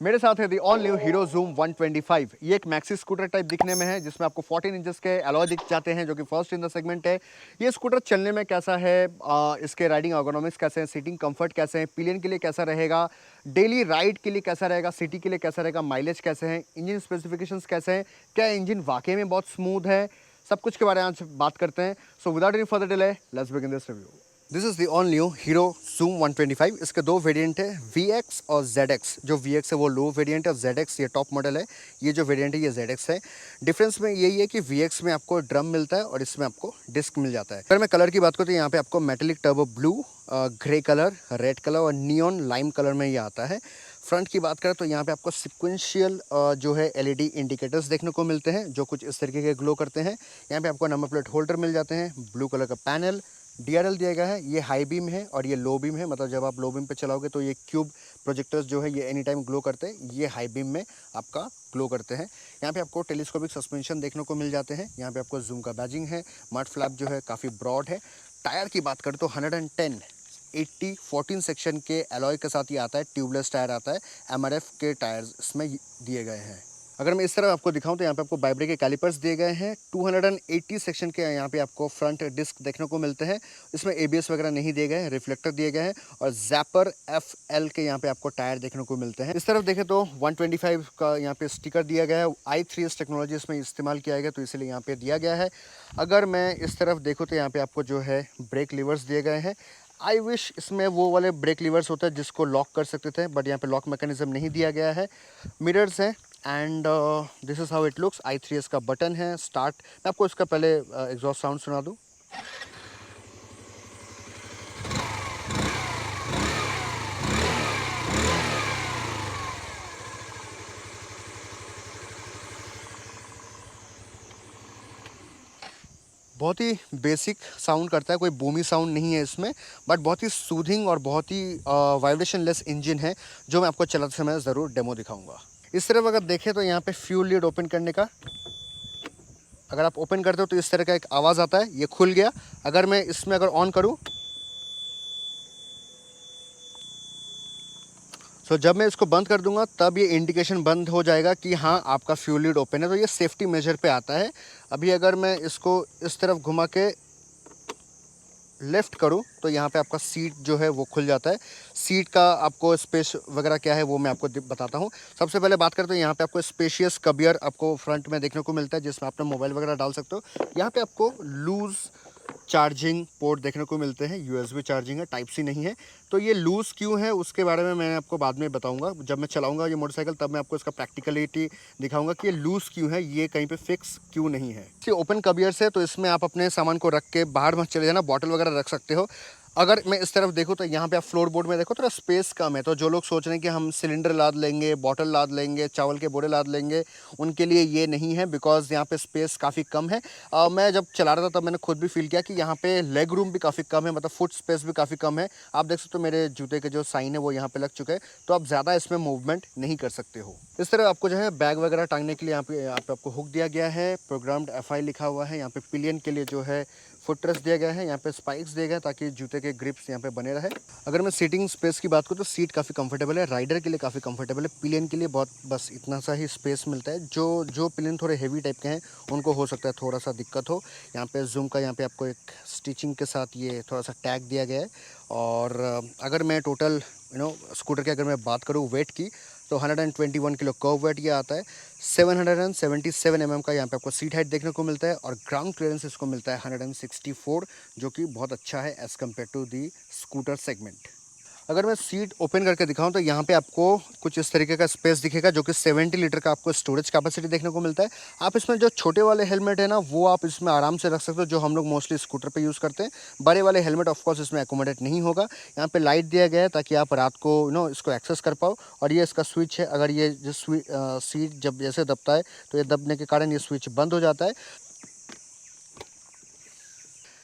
मेरे साथ है the all new hero Xoom 125। ये एक मैक्सी स्कूटर टाइप दिखने में है, जिसमें आपको 14 इंचेस के अलॉय दिख जाते हैं, जो कि फर्स्ट इन द सेगमेंट है। ये स्कूटर चलने में कैसा है, इसके राइडिंग एर्गोनॉमिक्स कैसे हैं, सीटिंग कंफर्ट कैसे हैं, पिलियन के लिए कैसा रहेगा, डेली राइड के लिए कैसा रहेगा, सिटी के लिए कैसा रहेगा, माइलेज कैसे हैं, इंजन स्पेसिफिकेशंस कैसे हैं, क्या इंजन वाकई में बहुत स्मूथ है, सब कुछ के बारे में आज बात करते हैं। So without any further delay, let's begin this review. This is the all new hero Zoom 125। इसके दो वेरिएंट है, VX और ZX। जो VX है वो लो वेरिएंट है और ZX ये टॉप मॉडल है। ये जो वेरिएंट है ये ZX है। डिफरेंस में यही है कि VX में आपको ड्रम मिलता है और इसमें आपको डिस्क मिल जाता है। अगर मैं कलर की बात करूँ तो यहाँ पे आपको metallic turbo blue, grey colour, red colour और नियॉन लाइम कलर में ये आता है। फ्रंट की बात करें तो यहाँ पे आपको सिक्वेंशियल जो है LED इंडिकेटर्स देखने को मिलते हैं, जो कुछ इस तरीके के ग्लो करते हैं। यहाँ पे आपको नंबर प्लेट होल्डर मिल जाते हैं, ब्लू कलर का पैनल, DRL दिया गया है। ये हाई बीम है और ये लो बीम है, मतलब जब आप लो बीम पे चलाओगे तो ये क्यूब प्रोजेक्टर्स जो है ये एनी टाइम ग्लो करते हैं, ये हाई बीम में आपका ग्लो करते हैं। यहाँ पे आपको टेलीस्कोपिक सस्पेंशन देखने को मिल जाते हैं। यहाँ पे आपको जूम का बैजिंग है। मड फ्लैप जो है काफ़ी ब्रॉड है। टायर की बात करें तो 110 80 14 सेक्शन के अलॉय के साथ ये आता है। ट्यूबलेस टायर आता है। MRF के टायर्स इसमें दिए गए हैं। अगर मैं इस तरह आपको दिखाऊं तो यहाँ पे आपको बाइब्रे के कैलिपर्स दिए गए हैं। 280 सेक्शन के यहाँ पे आपको फ्रंट डिस्क देखने को मिलते हैं। इसमें ABS वगैरह नहीं दिए गए हैं, रिफ्लेक्टर दिए गए हैं और जैपर FL के यहाँ पे आपको टायर देखने को मिलते हैं। इस तरफ देखें तो 125 का यहाँ पे स्टिकर दिया गया है। i3S टेक्नोलॉजी इसमें इस्तेमाल किया गया, तो इसलिए यहाँ पे दिया गया है। अगर मैं इस तरफ देखूँ तो यहाँ पे आपको जो है ब्रेक लीवर्स दिए गए हैं। आई विश इसमें वो वाले ब्रेक लीवर्स होते हैं जिसको लॉक कर सकते थे, बट यहाँ पे लॉक मैकेनिज्म नहीं दिया गया है। मिरर्स हैं and this is how it looks. i3S का बटन है स्टार्ट। मैं आपको इसका पहले एग्जॉस्ट साउंड सुना दूँ। बहुत ही बेसिक साउंड करता है, कोई बूमी साउंड नहीं है इसमें, बट बहुत ही सूदिंग और बहुत ही वाइब्रेशन लेस इंजन है, जो मैं आपको चलाते समय ज़रूर डेमो दिखाऊंगा। इस तरफ अगर देखें तो यहाँ पे फ्यूल लीड ओपन करने का, अगर आप ओपन करते हो तो इस तरह का एक आवाज़ आता है, ये खुल गया। अगर मैं इसमें अगर ऑन करूँ तो जब मैं इसको बंद कर दूंगा तब ये इंडिकेशन बंद हो जाएगा कि हाँ आपका फ्यूल लीड ओपन है, तो ये सेफ्टी मेजर पे आता है। अभी अगर मैं इसको इस तरफ घुमा के लेफ़्ट करूं तो यहाँ पे आपका सीट जो है वो खुल जाता है। सीट का आपको स्पेस वगैरह क्या है वो मैं आपको बताता हूँ। सबसे पहले बात करते हैं, यहाँ पे आपको स्पेशियस कबियर आपको फ्रंट में देखने को मिलता है, जिसमें आप मोबाइल वगैरह डाल सकते हो। यहाँ पे आपको लूज़ चार्जिंग पोर्ट देखने को मिलते हैं। USB चार्जिंग है, टाइप C नहीं है। तो ये लूज़ क्यों है उसके बारे में मैं आपको बाद में बताऊंगा। जब मैं चलाऊंगा ये मोटरसाइकिल तब मैं आपको इसका प्रैक्टिकलिटी दिखाऊंगा कि ये लूज़ क्यों है, ये कहीं पे फिक्स क्यों नहीं है। ये ओपन कबियर्स है, तो इसमें आप अपने सामान को रख के बाहर मत चले जाना, बॉटल वगैरह रख सकते हो। अगर मैं इस तरफ देखूँ तो यहाँ पे आप फ्लोर बोर्ड में देखो थोड़ा स्पेस कम है, तो जो लोग सोच रहे हैं कि हम सिलेंडर लाद लेंगे, बॉटल लाद लेंगे, चावल के बोरे लाद लेंगे, उनके लिए ये नहीं है, बिकॉज यहाँ पे स्पेस काफ़ी कम है। मैं जब चला रहा था तब मैंने खुद भी फील किया कि यहाँ पे लेग रूम भी काफ़ी कम है, मतलब फुट स्पेस भी काफ़ी कम है। आप देख सकते हो मेरे जूते के जो साइन है वो यहाँ पे लग चुके हैं, तो आप ज़्यादा इसमें मूवमेंट नहीं कर सकते हो। इस तरह आपको जो है बैग वगैरह टांगने के लिए यहाँ पे आपको हुक दिया गया है। प्रोग्राम्ड FI लिखा हुआ है। यहाँ पे पिलियन के लिए जो है फुट रेस्ट दिया गया है। यहाँ पे स्पाइक्स दिए गए ताकि जूते के ग्रिप्स यहाँ पे बने रहे। अगर मैं सीटिंग स्पेस की बात करूँ तो सीट काफ़ी कंफर्टेबल है, राइडर के लिए काफ़ी कंफर्टेबल है। पिलियन के लिए बहुत बस इतना सा ही स्पेस मिलता है। जो पिलियन थोड़े हेवी टाइप के हैं उनको हो सकता है थोड़ा सा दिक्कत हो। यहाँ पे जूम का यहाँ पे आपको एक स्टिचिंग के साथ ये थोड़ा सा टैग दिया गया है। और अगर मैं टोटल स्कूटर की अगर मैं बात करूँ वेट की, तो 121 किलो कर्व वेट ये आता है। 777 mm का यहाँ पे आपको सीट हाइट देखने को मिलता है और ग्राउंड क्लियरेंस इसको मिलता है 164, जो कि बहुत अच्छा है as compare to the scooter segment. अगर मैं सीट ओपन करके दिखाऊं तो यहाँ पे आपको कुछ इस तरीके का स्पेस दिखेगा, जो कि 70 लीटर का आपको स्टोरेज कैपेसिटी देखने को मिलता है। आप इसमें जो छोटे वाले हेलमेट है ना वो आप इसमें आराम से रख सकते हो, जो हम लोग मोस्टली स्कूटर पे यूज़ करते हैं। बड़े वाले हेलमेट ऑफकोर्स इसमें एकोमोडेट नहीं होगा। यहाँ पे लाइट दिया गया है ताकि आप रात को इसको एक्सेस कर पाओ। और ये इसका स्विच है, अगर ये जो सीट जब जैसे दबता है तो ये दबने के कारण ये स्विच बंद हो जाता है।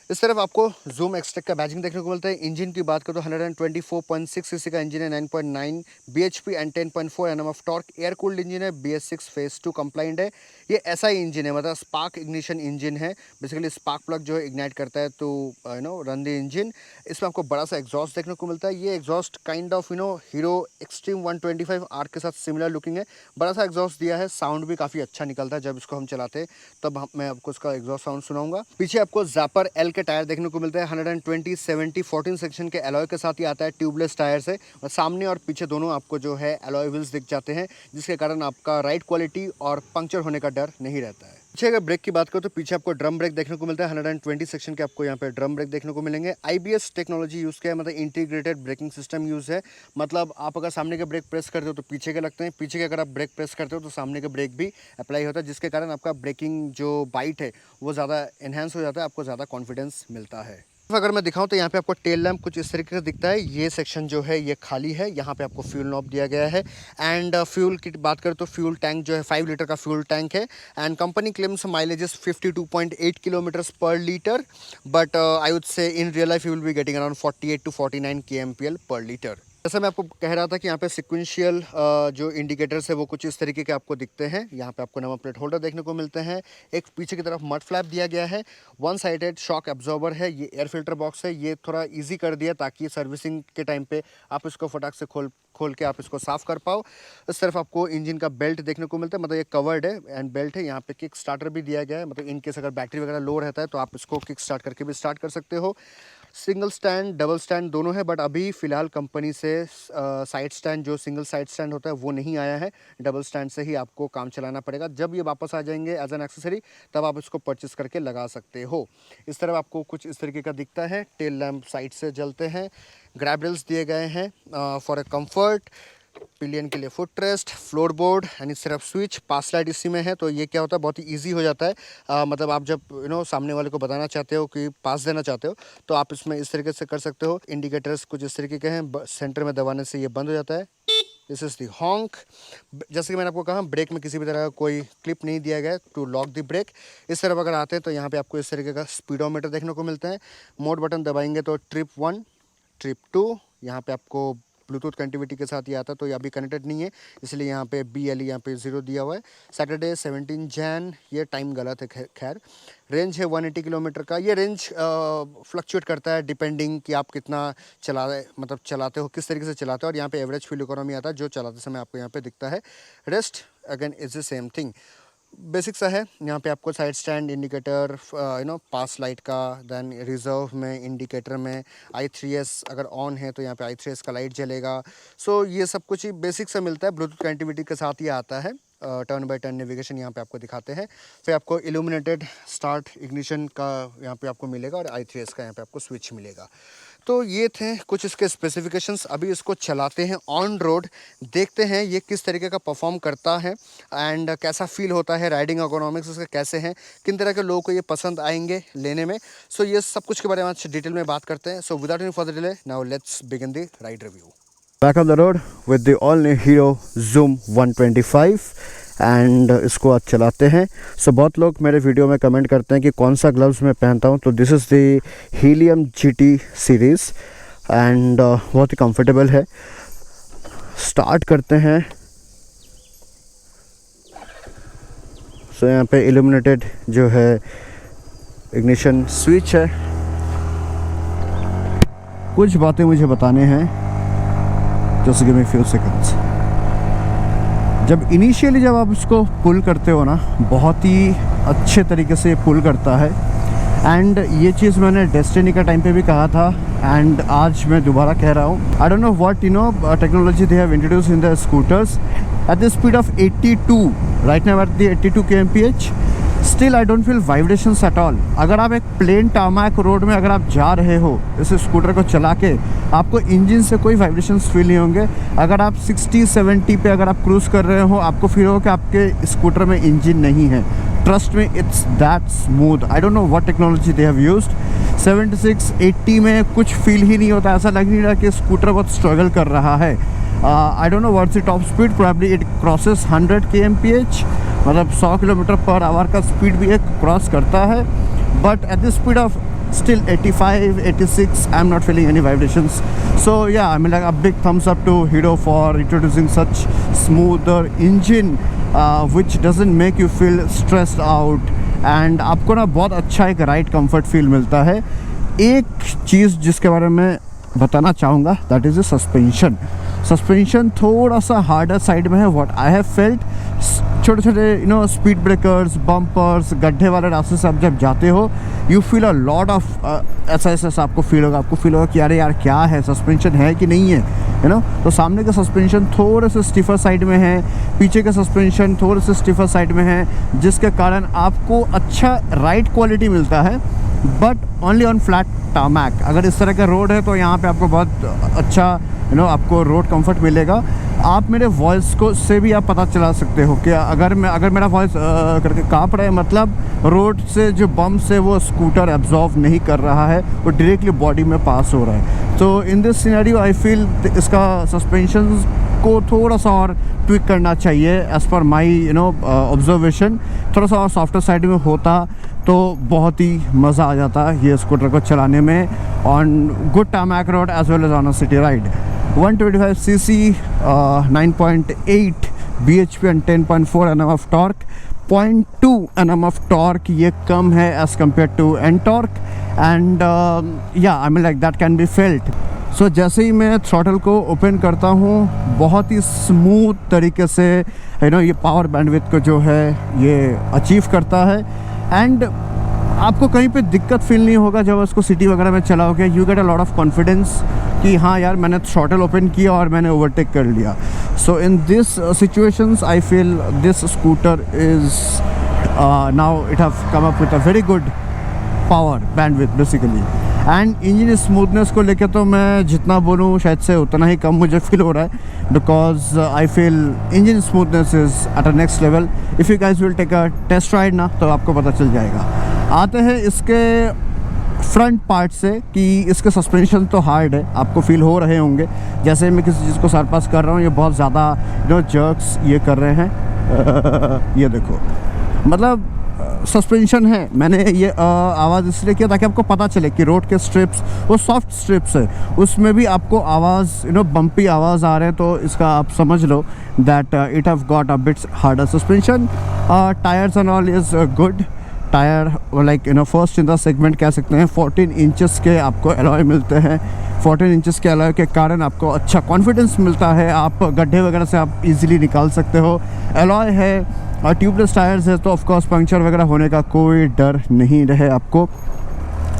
इस तरफ आपको जूम एक्सटेक का बैजिंग देखने को मिलता है। इंजन की बात करो तो 124.6 सीसी का इंजन है, 9.9 bhp and 10.4 Nm of torque. Air cooled engine है, BS6 फेज 2 कंप्लाइंट है। ये ऐसा ही इंजन है, मतलब स्पार्क इग्निशन इंजन है। बेसिकली स्पार्क प्लग जो है इग्नाइट करता है तो रन द इंजन। इसमें आपको बड़ा सा एग्जॉस्ट देखने को मिलता है। ये exhaust kind of hero extreme 125R के साथ सिमिलर लुकिंग है। बड़ा सा एग्जॉस्ट दिया है, साउंड भी काफ़ी अच्छा निकलता है जब इसको हम चलाते हैं, तब मैं आपको इसका एग्जॉस्ट साउंड सुनाऊंगा। पीछे आपको ज़ैपर L के टायर देखने को मिलते हैं। 120, 70, 14 सेक्शन के एलॉय के साथ ही आता है, ट्यूबलेस टायर से। और सामने और पीछे दोनों आपको जो है एलॉय व्हील्स दिख जाते हैं, जिसके कारण आपका राइड क्वालिटी और पंक्चर होने का डर नहीं रहता है। पीछे अगर ब्रेक की बात करो तो पीछे आपको ड्रम ब्रेक देखने को मिलता है। 120 सेक्शन के आपको यहाँ पे ड्रम ब्रेक देखने को मिलेंगे। IBS टेक्नोलॉजी यूज़ किया है, मतलब इंटीग्रेटेड ब्रेकिंग सिस्टम यूज़ है। मतलब आप अगर सामने के ब्रेक प्रेस करते हो तो पीछे के लगते हैं, पीछे के अगर आप ब्रेक प्रेस करते हो तो सामने के ब्रेक भी अप्लाई होता है, जिसके कारण आपका ब्रेकिंग जो बाइट है वो ज़्यादा एनहांस हो जाता है, आपको ज़्यादा कॉन्फिडेंस मिलता है। अगर मैं दिखाऊं तो यहाँ पे आपको टेल लैंप कुछ इस तरीके से दिखता है। ये सेक्शन जो है ये खाली है, यहाँ पे आपको फ्यूल नॉब दिया गया है। एंड फ्यूल की बात करें तो फ्यूल टैंक जो है 5 लीटर का फ्यूल टैंक है। And company claims mileage is 52.8 kilometres per litre, but I would say in real life you will be getting around 48 to 49 kmpl per litre. जैसा मैं आपको कह रहा था कि यहाँ पे सिक्वेंशियल जो इंडिकेटर्स है वो कुछ इस तरीके के आपको दिखते हैं। यहाँ पे आपको नंबर प्लेट होल्डर देखने को मिलते हैं। एक पीछे की तरफ मड फ्लैप दिया गया है। 1 साइडेड शॉक एब्जॉर्बर है। ये एयर फिल्टर बॉक्स है, ये थोड़ा इजी कर दिया ताकि सर्विसिंग के टाइम पे आप इसको फटाक से खोल के आप इसको साफ़ कर पाओ। इस तरफ आपको इंजन का बेल्ट देखने को मिलता है, मतलब ये कवर्ड है एंड बेल्ट है। यहाँ पे किक स्टार्टर भी दिया गया है, मतलब इन केस अगर बैटरी वगैरह लो रहता है तो आप इसको किक स्टार्ट करके भी स्टार्ट कर सकते हो। सिंगल स्टैंड डबल स्टैंड दोनों है, बट अभी फ़िलहाल कंपनी से साइड स्टैंड जो सिंगल साइड स्टैंड होता है वो नहीं आया है। डबल स्टैंड से ही आपको काम चलाना पड़ेगा। जब ये वापस आ जाएंगे एज एन एक्सेसरी तब आप इसको परचेस करके लगा सकते हो। इस तरफ आपको कुछ इस तरीके का दिखता है। टेल लैंप साइड से जलते हैं। ग्रैब रेल्स दिए गए हैं फॉर ए कम्फर्ट। पिलियन के लिए foot rest, floor board and इस तरफ स्विच। पास लाइट इसी में है, तो ये क्या होता है बहुत ही इजी हो जाता है। मतलब आप जब सामने वाले को बताना चाहते हो कि पास देना चाहते हो तो आप इसमें इस तरीके से कर सकते हो। इंडिकेटर्स कुछ इस तरीके के हैं, सेंटर में दबाने से ये बंद हो जाता है। This is the हॉन्क। जैसे कि मैंने आपको कहा ब्रेक में किसी भी तरह का कोई क्लिप नहीं दिया गया टू लॉक द ब्रेक। इस तरफ अगर आते हैं तो यहाँ पे आपको इस तरीके का स्पीडोमीटर देखने को मिलता है। मोड बटन दबाएंगे तो ट्रिप 1, ट्रिप 2, यहाँ पे आपको ब्लूटूथ कनेक्टिविटी के साथ ही आता है, तो ये अभी कनेक्टेड नहीं है इसलिए यहाँ पे BLE यहाँ पे 0 दिया हुआ है। सैटरडे 17 जैन, ये टाइम गलत है खैर। रेंज है 180 किलोमीटर का। ये रेंज फ्लक्चुएट करता है डिपेंडिंग कि आप कितना चलाते हो, किस तरीके से चलाते हो। और यहाँ पे एवरेज फ्यूल इकोनॉमी आता है जो चलाते समय आपको यहाँ पे दिखता है। Rest again is the same thing, basic सा है। यहाँ पे आपको साइड स्टैंड इंडिकेटर पास लाइट का, देन रिजर्व में इंडिकेटर में I3S अगर ऑन है तो यहाँ पे I3S का लाइट जलेगा। सो ये सब कुछ ही बेसिक सा मिलता है। ब्लूटूथ कनेक्टिविटी के साथ ही आता है। टर्न बाय टर्न नेविगेशन यहाँ पे आपको दिखाते हैं। फिर आपको इल्यूमिनेटेड स्टार्ट इग्निशन का यहाँ पे आपको मिलेगा और I3S का यहाँ पे आपको स्विच मिलेगा। तो ये थे कुछ इसके स्पेसिफिकेशंस। अभी इसको चलाते हैं ऑन रोड, देखते हैं ये किस तरीके का परफॉर्म करता है एंड कैसा फील होता है। राइडिंग इकोनॉमिक्स उसके कैसे हैं, किन तरह के लोगों को ये पसंद आएंगे लेने में। सो ये सब कुछ के बारे में आज डिटेल में बात करते हैं। So without any further delay now let's begin the ride review. Back on the road with the all new hero Xoom 125 and इसको आज चलाते हैं। सो बहुत लोग मेरे वीडियो में कमेंट करते हैं कि कौन सा ग्लव्स मैं पहनता हूँ, तो this is the helium GT series and बहुत ही कंफर्टेबल है। स्टार्ट करते हैं। सो यहाँ पे इल्यूमिनेटेड जो है इग्निशन स्विच है। कुछ बातें मुझे बताने हैं, just give me few seconds. जब इनिशियली जब आप इसको पुल करते हो ना, बहुत ही अच्छे तरीके से पुल करता है। एंड ये चीज़ मैंने डेस्टिनी का टाइम पे भी कहा था एंड आज मैं दोबारा कह रहा हूँ। I don't know what technology they have introduced in the scooters at the speed of 82 right now at the 82 kmph। Still I don't feel vibrations at all. अगर आप एक प्लेन टारमैक रोड में अगर आप जा रहे हो इस स्कूटर को चला के, आपको इंजन से कोई वाइब्रेशंस फील नहीं होंगे। अगर आप 60-70 पे अगर आप क्रूज़ कर रहे हो, आपको फील होगा कि आपके स्कूटर में इंजन नहीं है। Trust me, it's that smooth. I don't know what technology they have used. 76-80 में कुछ फील ही नहीं होता, ऐसा लग नहीं रहा कि स्कूटर बहुत स्ट्रगल कर रहा है। I don't know what's the top speed, probably it crosses 100 kmph, मतलब 100 किलोमीटर पर आवर का स्पीड भी एक क्रॉस करता है। But at the speed of still 85, 86, I'm not feeling any vibrations. So yeah, I mean like a big thumbs up to Hero for introducing such smoother engine which doesn't make you feel stressed out, and आपको ना बहुत अच्छा एक ride comfort feel मिलता है। एक चीज़ जिसके बारे में बताना चाहूँगा, that is the suspension. Suspension थोड़ा सा हार्डर साइड में है व्हाट आई हैव फेल्ट। छोटे छोटे स्पीड ब्रेकर्स, बम्पर्स, गड्ढे वाले रास्ते से आप जब जाते हो you feel a lot of ऐसा आपको फील होगा कि अरे यार क्या है, सस्पेंशन है कि नहीं है, तो सामने का सस्पेंशन थोड़े से स्टिफर साइड में है, पीछे का सस्पेंशन थोड़े से स्टिफर साइड में है, जिसके कारण आपको अच्छा राइड क्वालिटी मिलता है, बट ओनली ऑन फ्लैट टामैक। अगर इस तरह का रोड है तो यहाँ पे आपको बहुत अच्छा आपको रोड कंफर्ट मिलेगा। आप मेरे वॉइस को से भी आप पता चला सकते हो कि अगर मेरा वॉइस करके काँप रहा है, मतलब रोड से जो बम्प से वो स्कूटर एब्जॉर्व नहीं कर रहा है, वो डायरेक्टली बॉडी में पास हो रहा है। तो in this scenario I feel इसका सस्पेंशन को थोड़ा सा और ट्विक करना चाहिए एज़ पर माई ऑब्जर्वेशन। थोड़ा सा और सॉफ्टर साइड में होता तो बहुत ही मज़ा आ जाता ये स्कूटर को चलाने में on good tarmac road as well as on a city ride. 125 cc, 9.8 bhp and 10.4 Nm of torque, 0.2 Nm of torque ये कम है as compared to Ntorq, and yeah, I mean like that can be felt. So जैसे ही मैं throttle को open करता हूँ बहुत ही smooth तरीके से ये पावर बैंडविड्थ को जो है ये अचीव करता है, एंड आपको कहीं पे दिक्कत फील नहीं होगा जब उसको सिटी वगैरह में चलाओगे। You get a lot of confidence कि हाँ यार मैंने थ्रॉटल ओपन किया और मैंने ओवरटेक कर लिया। So in this situations I feel this scooter is now it have come up with a very good power bandwidth basically. And engine smoothness को लेकर तो मैं जितना बोलूँ शायद से उतना ही कम मुझे फील हो रहा है, because I feel engine smoothness is at a next level. If you guys will take a test ride ना तो आपको पता चल जाएगा। आते हैं इसके फ्रंट पार्ट से कि इसके सस्पेंशन तो हार्ड है, आपको फील हो रहे होंगे। जैसे मैं किसी चीज़ को सरपास कर रहा हूँ ये बहुत ज़्यादा जर्क्स ये कर रहे हैं ये देखो, मतलब सस्पेंशन है। मैंने ये आवाज़ इसलिए किया ताकि आपको पता चले कि रोड के स्ट्रिप्स वो सॉफ्ट स्ट्रिप्स है, उसमें भी आपको आवाज़ बम्पी आवाज़ आ रहे हैं, तो इसका आप समझ लो that it have got a bits harder suspension. Tyres and all is good. Tyre like first in the segment कह सकते हैं। 14 इंचेस के आपको एलॉय मिलते हैं। 14 इंचेस के एलॉय के कारण आपको अच्छा कॉन्फिडेंस मिलता है, आप गड्ढे वगैरह से आप इजीली निकाल सकते हो। एलॉय है और ट्यूबलेस टायर्स है तो ऑफकोर्स पंक्चर वगैरह होने का कोई डर नहीं रहे आपको।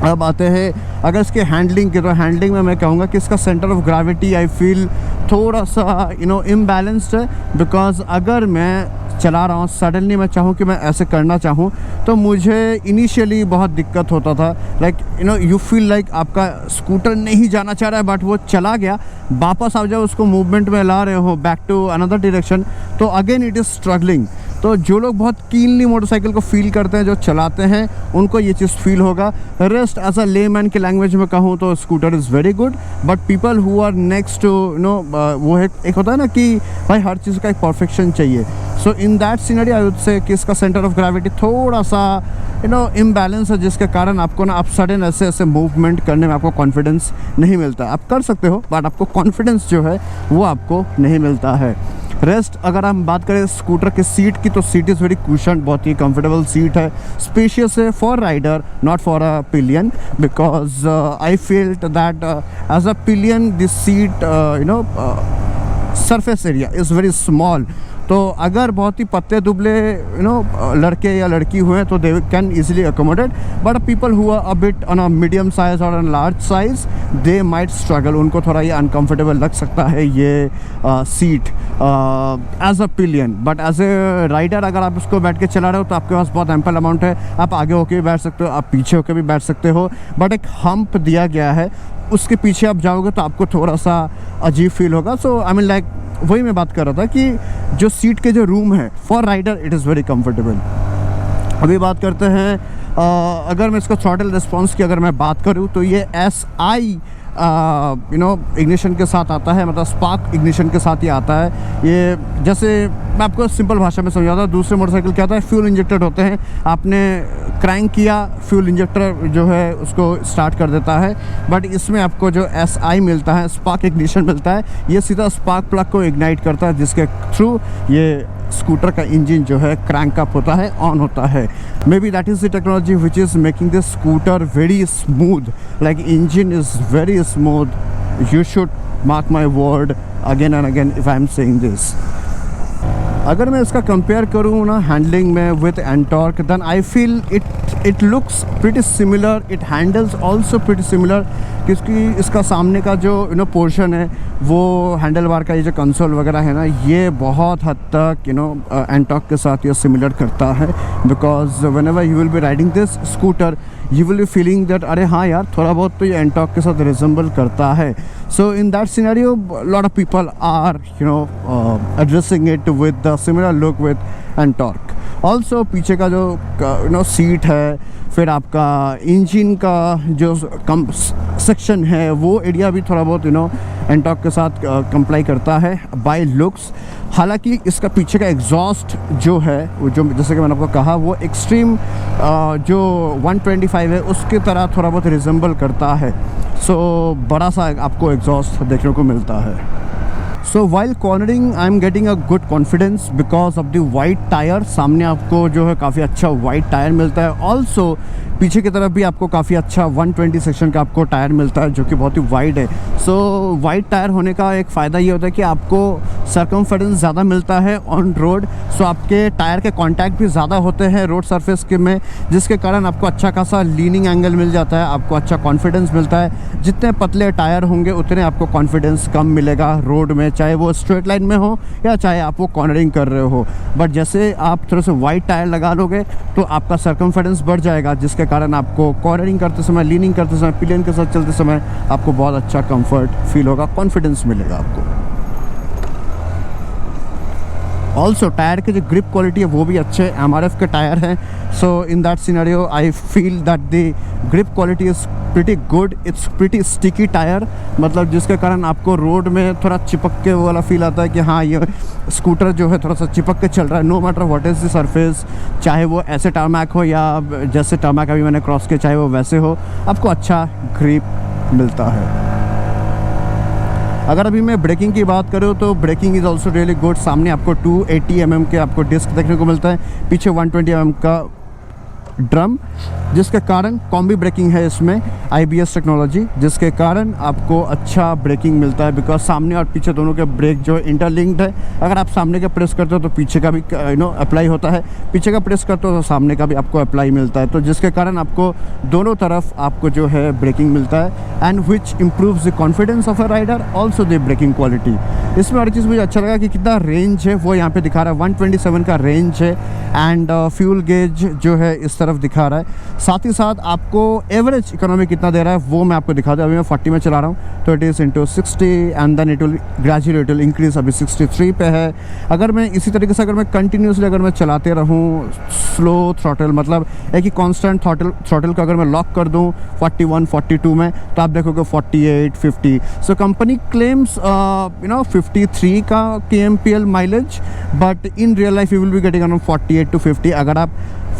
अब आते हैं अगर इसके हैंडलिंग की, तो हैंडलिंग में मैं कहूँगा कि इसका centre of gravity I feel थोड़ा सा इम्बैलेंस्ड है, बिकॉज अगर मैं चला रहा हूँ सडनली मैं चाहूँ कि मैं ऐसे करना चाहूँ तो मुझे इनिशियली बहुत दिक्कत होता था। लाइक यू फील लाइक आपका स्कूटर नहीं जाना चाह रहा है बट वो चला गया, वापस आप जब उसको मूवमेंट में ला रहे हो बैक टू अनदर डायरेक्शन तो अगेन इट इज़ स्ट्रगलिंग। तो जो लोग बहुत कीनली मोटरसाइकिल को फील करते हैं, जो चलाते हैं, उनको ये चीज़ फील होगा। रेस्ट एज अ लेमैन की लैंग्वेज में कहूँ तो scooter is very good, but people who are next to वो एक होता है ना कि भाई हर चीज़ का एक परफेक्शन चाहिए। So in that scenario I would say कि इसका सेंटर ऑफ ग्रेविटी थोड़ा सा इम्बैलेंस है, जिसके कारण आपको ना आप सडन ऐसे मूवमेंट करने में आपको कॉन्फिडेंस नहीं मिलता। आप कर सकते हो बट आपको कॉन्फिडेंस जो है वो आपको नहीं मिलता है। रेस्ट अगर हम बात करें स्कूटर के सीट की, तो सीट इज़ वेरी कुशन, बहुत ही कंफर्टेबल सीट है, स्पेशियस है for rider not for a pillion, because I felt that as a pillion this seat surface area is very small. तो अगर बहुत ही पत्ते दुबले लड़के या लड़की हुए हैं तो they can easily accommodate, but people who are a bit on a medium size और on large size they might struggle, उनको थोड़ा ये अनकंफर्टेबल लग सकता है ये seat as a pillion. But as a rider अगर आप इसको बैठ के चला रहे हो तो आपके पास बहुत एम्पल अमाउंट है, आप आगे होके भी बैठ सकते हो, आप पीछे होके भी बैठ सकते हो, बट एक हम्प दिया गया है उसके पीछे आप जाओगे तो आपको थोड़ा सा अजीब फील होगा। सो आई मीन लाइक वही मैं बात कर रहा था कि जो सीट के जो रूम है for rider it is very comfortable. अभी बात करते हैं अगर मैं इसको थ्रॉटल रिस्पॉन्स की अगर मैं बात करूँ तो ये SI इग्निशन के साथ आता है, मतलब स्पार्क इग्निशन के साथ ही आता है। ये जैसे मैं आपको सिंपल भाषा में समझाता हूँ। दूसरे मोटरसाइकिल क्या होता है, फ्यूल इंजेक्टेड होते हैं, आपने क्रैंक किया, फ्यूल इंजेक्टर जो है उसको स्टार्ट कर देता है। बट इसमें आपको जो SI मिलता है, स्पार्क इग्निशन मिलता है, ये सीधा स्पार्क प्लग को इग्नाइट करता है, जिसके थ्रू ये स्कूटर का इंजन जो है क्रैंक अप होता है, ऑन होता है। Maybe that is the technology which is making this scooter very smooth, like engine is very smooth. You should mark my word again and again if I am saying this. अगर मैं इसका compare करूँ ना handling में with Ntorq, then I feel it looks pretty similar, it handles also pretty similar, क्योंकि इसका सामने का जो पोर्शन है वो हैंडल बार का ये जो कंसोल वगैरह है ना, ये बहुत हद तक एंटॉर्क के साथ ये सिमिलर करता है। Because when ever you will B riding this scooter you will be feeling that अरे हाँ यार, थोड़ा बहुत तो ये एंटॉर्क के साथ रिजेंबल करता है। So in that scenario lot of people are addressing it with the similar look with Ntorq. Also पीछे का जो सीट है, फिर आपका इंजन का जो कम सेक्शन है, वो एरिया भी थोड़ा बहुत एंटॉर्क के साथ कंप्लाई करता है बाय लुक्स। हालांकि इसका पीछे का एग्जॉस्ट जो है, वो जो जैसे कि मैंने आपको कहा, वो एक्सट्रीम जो 125 है उसकी तरह थोड़ा बहुत रिजेंबल करता है। सो बड़ा सा आपको एग्जॉस्ट देखने को मिलता है। So while cornering I am getting a good confidence because of the wide tyre. सामने आपको जो है काफ़ी अच्छा वाइड टायर मिलता है। ऑल्सो पीछे की तरफ भी आपको काफ़ी अच्छा 120 सेक्शन का आपको टायर मिलता है, जो कि बहुत ही वाइड है। सो वाइड टायर होने का एक फ़ायदा ये होता है कि आपको सर्कमफेरेंस ज़्यादा मिलता है ऑन रोड। सो आपके टायर के कॉन्टैक्ट भी ज़्यादा होते हैं रोड सरफेस के में, जिसके कारण आपको अच्छा खासा लीनिंग एंगल मिल जाता है, आपको अच्छा कॉन्फिडेंस मिलता है। जितने पतले टायर होंगे उतने आपको कॉन्फिडेंस कम मिलेगा रोड में, चाहे वो स्ट्रेट लाइन में हो या चाहे आप वो कॉर्नरिंग कर रहे हो। बट जैसे आप थोड़े से वाइड टायर लगा लोगे तो आपका सर्कमफेरेंस बढ़ जाएगा, जिसके कारण आपको कॉर्नरिंग करते समय, लीनिंग करते समय, पिलियन के साथ चलते समय आपको बहुत अच्छा कंफर्ट फील होगा, कॉन्फिडेंस मिलेगा आपको। ऑल्सो टायर की जो ग्रिप क्वालिटी है वो भी अच्छे MRF के टायर हैं। So in that scenario I feel that the grip quality is pretty good, it's pretty sticky tyre, मतलब जिसके कारण आपको रोड में थोड़ा चिपक के वाला फील आता है कि हाँ ये स्कूटर जो है थोड़ा सा चिपक के चल रहा है। No matter what is the surface, चाहे वो ऐसे टारमैक हो या जैसे टारमैक अभी मैंने क्रॉस किया चाहे वो वैसे हो, आपको अच्छा ग्रिप मिलता है। अगर अभी मैं ब्रेकिंग की बात करूँ तो breaking is also really good. सामने आपको 280 mm के आपको डिस्क देखने को मिलता है, पीछे 120 mm का ड्रम, जिसके कारण कॉम्बी ब्रेकिंग है इसमें, IBS टेक्नोलॉजी, जिसके कारण आपको अच्छा ब्रेकिंग मिलता है। बिकॉज सामने और पीछे दोनों के ब्रेक जो इंटरलिंक्ड है, अगर आप सामने का प्रेस करते हो तो पीछे का भी अप्लाई होता है, पीछे का प्रेस करते हो तो सामने का भी आपको अप्लाई मिलता है, तो जिसके कारण आपको दोनों तरफ आपको जो है ब्रेकिंग मिलता है and which improves the confidence of a rider, also the braking quality. इसमें और चीज़ मुझे अच्छा लगा कि कितना रेंज है वो यहाँ पे दिखा रहा है, 127 का रेंज है एंड फ्यूल गेज जो है इस तरफ दिखा रहा है। साथ ही साथ आपको एवरेज इकोनॉमी कितना दे रहा है वो मैं आपको दिखा दूँ। अभी मैं 40 में चला रहा हूँ तो it is into 60 and then it will gradually it will increase, अभी 63 पे है। अगर मैं इसी तरीके से अगर मैं कंटिन्यूसली अगर मैं चलाते रहूँ स्लो थ्रॉटल, मतलब एक ही कांस्टेंट थ्रॉटल को अगर मैं लॉक कर दूँ 41 42 में, तो आप देखोगे 48 50। सो कंपनी क्लेम्स 53 का kmpl mileage, but in real life you will be getting around 48 to 50 अगर आप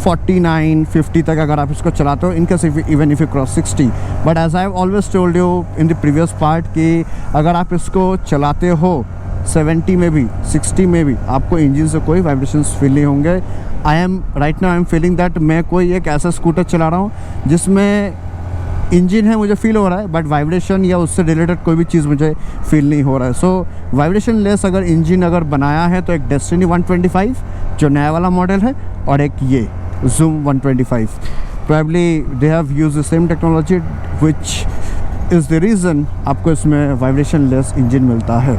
49 50 तक अगर आप इसको चलाते हो, in case even if you cross 60। But as I have always told you in the previous part कि अगर आप इसको चलाते हो 70 में भी 60 में भी आपको इंजन से कोई वाइब्रेशंस फील नहीं होंगे। I am right now I am feeling that मैं कोई एक ऐसा स्कूटर चला रहा हूँ जिसमें इंजन है मुझे फील हो रहा है, बट वाइब्रेशन या उससे रिलेटेड कोई भी चीज़ मुझे फील नहीं हो रहा है। सो वाइब्रेशन लेस अगर इंजन अगर बनाया है तो एक डेस्टिनी 125 जो नया वाला मॉडल है, और एक ये Zoom 125, probably they have used the same technology which is the reason आपको इसमें वाइब्रेशन लेस इंजन मिलता है।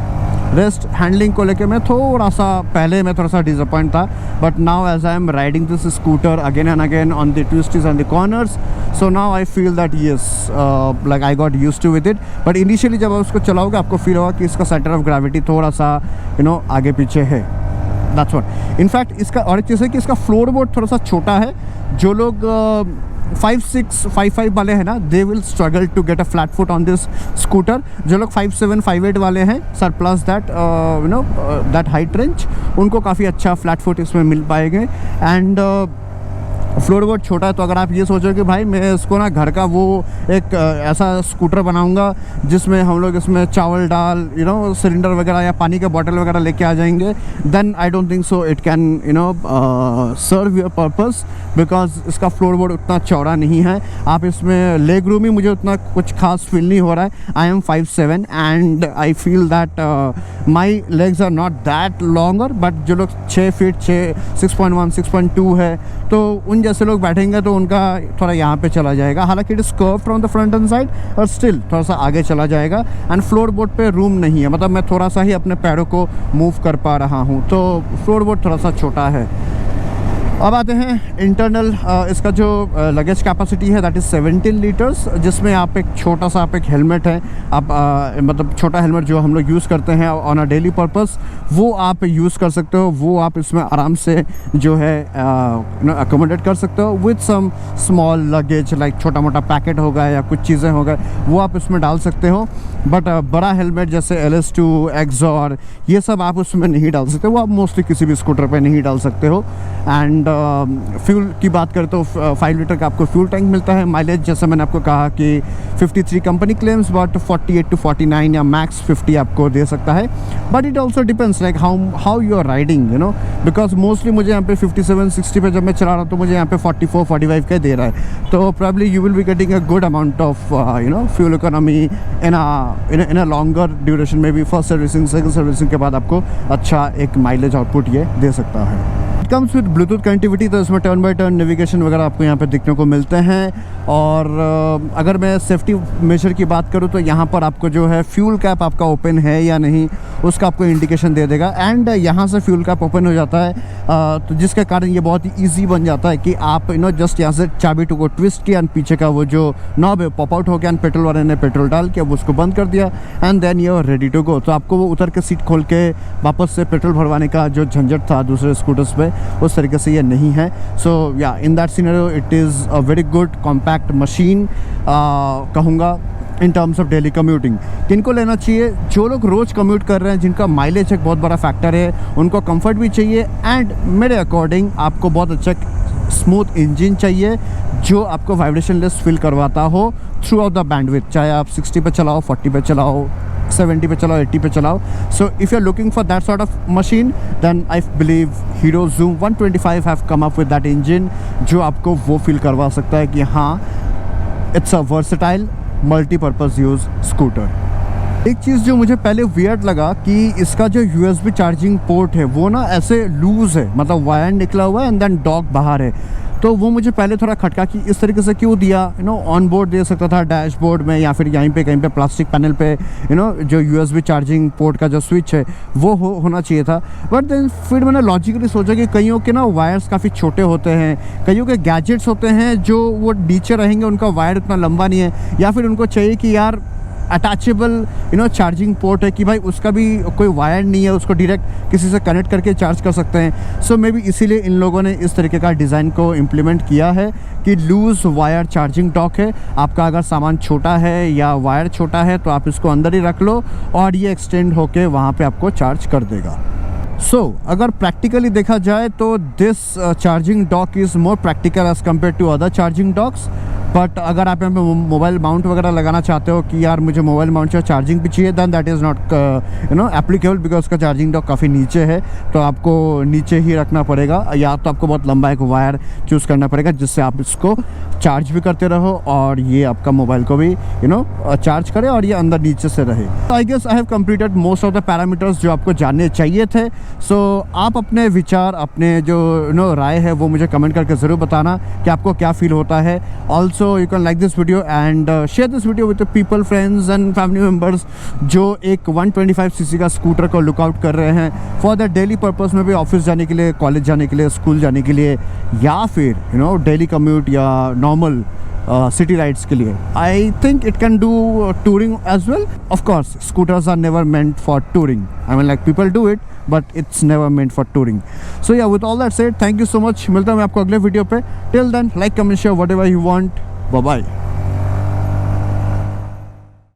रेस्ट हैंडलिंग को लेके मैं थोड़ा सा पहले मैं थोड़ा सा डिसअपॉइंट था, but now as I am riding this scooter again and again on the twists and the corners, so now I feel that yes like I got used to with it. But initially जब आप उसको चलाओगे आपको feel होगा कि इसका centre of gravity थोड़ा सा आगे पीछे है। That's what. इनफैक्ट इसका और एक चीज़ है कि इसका फ्लोर बोर्ड थोड़ा सा छोटा है। जो लोग 5655 वाले हैं ना, they will struggle to get a flat foot on this scooter. जो लोग 5758 वाले हैं sir plus that you know that height range, उनको काफ़ी अच्छा फ्लैट फुट इसमें मिल पाएंगे। एंड फ्लोर बोर्ड छोटा है, तो अगर आप ये सोचो कि भाई मैं इसको ना घर का वो एक ऐसा स्कूटर बनाऊंगा जिसमें हम लोग इसमें चावल दाल यू नो सिलेंडर वगैरह या पानी के बॉटल वगैरह लेके आ जाएंगे, then I don't think so it can you know serve your purpose, because इसका फ्लोर बोर्ड उतना चौड़ा नहीं है। आप इसमें लेग रूम ही मुझे उतना कुछ खास फील नहीं हो रहा है। I am 5'7" and I feel that my legs are not that longer, but जो लोग 6 फीट 6.1 6.2 है, तो उन जैसे लोग बैठेंगे तो उनका थोड़ा यहाँ पे चला जाएगा। हालांकि it is curved from the front end side, और स्टिल थोड़ा सा आगे चला जाएगा। एंड फ्लोर बोर्ड पे रूम नहीं है, मतलब मैं थोड़ा सा ही अपने पैरों को मूव कर पा रहा हूँ, तो फ्लोर बोर्ड थोड़ा सा छोटा है। अब आते हैं इंटरनल, इसका जो लगेज कैपेसिटी है दैट इज़ 17 लीटर्स, जिसमें आप एक छोटा सा आप एक हेलमेट है, आप मतलब छोटा हेलमेट जो हम लोग यूज़ करते हैं ऑन अ डेली पर्पस, वो आप यूज़ कर सकते हो। वो आप इसमें आराम से जो है अकोमोडेट कर सकते हो with some small luggage, like छोटा मोटा पैकेट हो गया या कुछ चीज़ें हो गए, वो आप इसमें डाल सकते हो। बट बड़ा हेलमेट जैसे LS2 एक्सॉर ये सब आप उसमें नहीं डाल सकते, वो आप मोस्टली किसी भी स्कूटर पे नहीं डाल सकते हो। एंड फ्यूल की बात करें तो 5 लीटर का आपको फ्यूल टैंक मिलता है। माइलेज जैसे मैंने आपको कहा कि 53 कंपनी क्लेम्स, बट 48 to 49 या मैक्स 50 आपको दे सकता है। But it also depends like how you are riding you know, because mostly मुझे यहाँ पे 57-60 पे जब मैं चला रहा हूँ तो मुझे यहाँ पे 44-45 का दे रहा है, तो probably you will be getting a good amount of you know fuel economy in a longer duration में भी। फर्स्ट सर्विसिंग सेकंड सर्विसिंग के बाद आपको अच्छा एक माइलेज आउटपुट ये दे सकता है। कम्स विद ब्लूटूथ कनेक्टिविटी, तो इसमें टर्न बाय टर्न नेविगेशन वगैरह आपको यहाँ पे देखने को मिलते हैं। और अगर मैं सेफ्टी मेजर की बात करूँ तो यहाँ पर आपको जो है फ्यूल कैप आपका ओपन है या नहीं उसका आपको इंडिकेशन दे देगा। एंड यहाँ से फ्यूल कैप ओपन हो जाता है, तो जिसके कारण ये बहुत ही ईजी बन जाता है कि आप यू नो जस्ट यहाँ से चाबी टू को ट्विस्ट किया एंड पीछे का वो जो नॉब है पॉप आउट हो गया एंड पेट्रोल वाले ने पेट्रोल डाल के अब उसको बंद कर दिया and then you are ready to go. तो आपको वो उतर के सीट खोल के वापस से पेट्रोल भरवाने का जो झंझट था दूसरे स्कूटर्स पे, उस तरीके से ये नहीं है। So yeah in that scenario it is a very good compact machine कहूँगा in terms of daily commuting. किनको लेना चाहिए? जो लोग रोज़ कम्यूट कर रहे हैं, जिनका माइलेज एक बहुत बड़ा फैक्टर है, उनको कंफर्ट भी चाहिए एंड मेरे अकॉर्डिंग आपको बहुत अच्छा स्मूथ इंजन चाहिए जो आपको वाइब्रेशन लेस फील करवाता हो थ्रू आउट द बैंडविड्थ, चाहे आप 60 पे चलाओ, 40 पे चलाओ, 70 पे चलाओ, 80 पे चलाओ। So if you are looking for that sort of machine then I believe Hero Xoom 125 have come up with that engine जो आपको वो फील करवा सकता है कि हाँ it's a versatile multipurpose use scooter. एक चीज़ जो मुझे पहले वियर्ड लगा कि इसका जो USB चार्जिंग पोर्ट है वो ना ऐसे लूज़ है, मतलब वायर निकला हुआ है एंड देन डॉक बाहर है, तो वो मुझे पहले थोड़ा खटका कि इस तरीके से क्यों दिया। यू नो ऑन बोर्ड दे सकता था डैशबोर्ड में या फिर यहीं पे कहीं पे प्लास्टिक पैनल पे यू नो जो USB चार्जिंग पोर्ट का जो स्विच है वो होना चाहिए था। बट देन फिर मैंने लॉजिकली सोचा कि कईयों के ना वायर्स काफ़ी छोटे होते हैं, कईयों के गैजेट्स होते हैं जो वो नीचे रहेंगे, उनका वायर उतना लंबा नहीं है, या फिर उनको चाहिए कि यार attachable you know charging port है कि भाई उसका भी कोई वायर नहीं है, उसको डायरेक्ट किसी से कनेक्ट करके चार्ज कर सकते हैं। सो मे बी इसीलिए इन लोगों ने इस तरीके का डिज़ाइन को इम्प्लीमेंट किया है कि लूज़ वायर चार्जिंग डॉक है। आपका अगर सामान छोटा है या वायर छोटा है तो आप इसको अंदर ही रख लो और ये एक्सटेंड होके वहाँ पे आपको चार्ज कर देगा। अगर प्रैक्टिकली देखा जाए तो this charging dock is more practical as compare to other charging docks. But अगर आप यहाँ पे मोबाइल माउंट वगैरह लगाना चाहते हो कि यार मुझे मोबाइल माउंट से चार्जिंग भी चाहिए, then that is not you know applicable because उसका चार्जिंग डॉक काफ़ी नीचे है, तो आपको नीचे ही रखना पड़ेगा, या तो आपको बहुत लंबा एक वायर चूज़ करना पड़ेगा जिससे आप इसको चार्ज भी करते रहो और ये आपका मोबाइल को भी यू नो चार्ज करे और ये अंदर नीचे से रहे। तो I guess I have completed most of the parameters जो आपको जानने चाहिए थे। आप अपने विचार, अपने जो यू नो राय है वो मुझे कमेंट करके ज़रूर बताना कि आपको क्या फील होता है। Also you can like this video and share this video with the people, friends and family members जो एक 125cc का स्कूटर को लुक आउट कर रहे हैं फॉर द डेली पर्पस में भी, ऑफिस जाने के लिए, कॉलेज जाने के लिए, स्कूल जाने के लिए, या फिर यू नो डेली कम्यूट या नॉर्मल सिटी राइड्स के लिए। I think it can do touring as well. Of course scooters are never meant for touring, I mean like people do it but it's never meant for touring. So yeah with all that said, thank you so much. मिलता हूँ मैं आपको अगले video पे. Till then, like, comment, share, whatever you want. Bye bye.